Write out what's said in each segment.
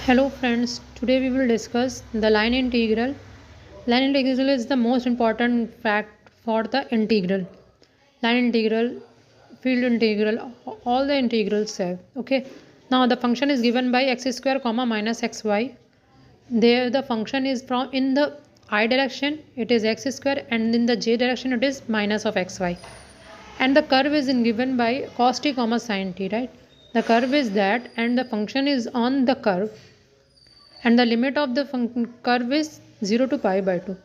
Hello friends, today we will discuss the line integral. Line integral is the most important fact for the integral. Line integral, field integral, all the integrals have. Okay. Now the function is given by x square comma minus xy. There the function is from in the I direction it is x square and in the j direction it is minus of xy. And the curve is given by cos t comma sin t, right? The curve is that and the function is on the curve and the limit of the curve is 0 to pi by 2.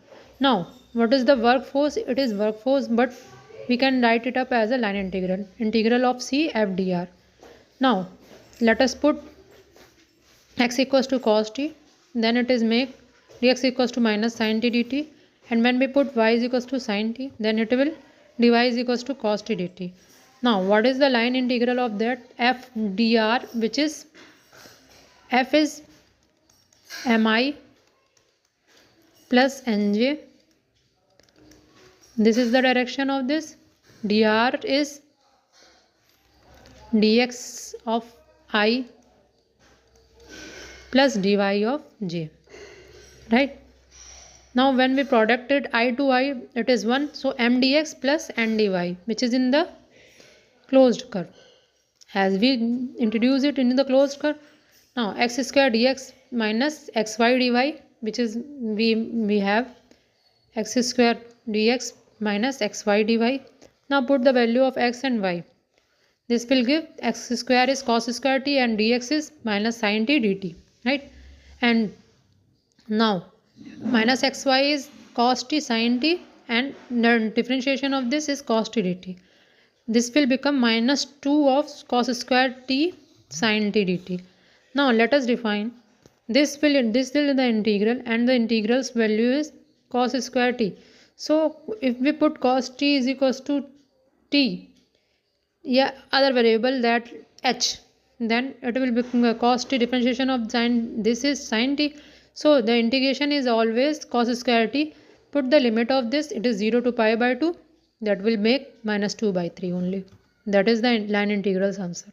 Now, what is the work force? It is work force, but we can write it up as a line integral. Integral of C f dr. Now, let us put x equals to cos t. Then it is make dx equals to minus sin t dt. And when we put y is equals to sin t, then it will dy is equals to cos t dt. Now, what is the line integral of that? F dr, which is f is mi plus nj. This is the direction of this. Dr is dx of I plus dy of j, right? Now when we product it I to I, it is 1. So m dx plus n dy, which is in the closed curve. As we introduce it in the closed curve, now x square dx minus xy dy, which is we have x square dx minus xy dy. Now put the value of x and y. This will give x square is cos square t and dx is minus sin t dt, right? And now minus xy is cos t sin t and the differentiation of this is cos t dt. This will become minus 2 of cos square t sin t dt. Now let us define this will the integral and the integral's value is cos square t. So if we put cos t is equals to t, yeah, other variable that h, then it will become a cos t differentiation of sin, this is sin t. So the integration is always cos square t. Put the limit of this, it is 0 to pi by 2, that will make minus 2 by 3 only. That is the line integral's answer.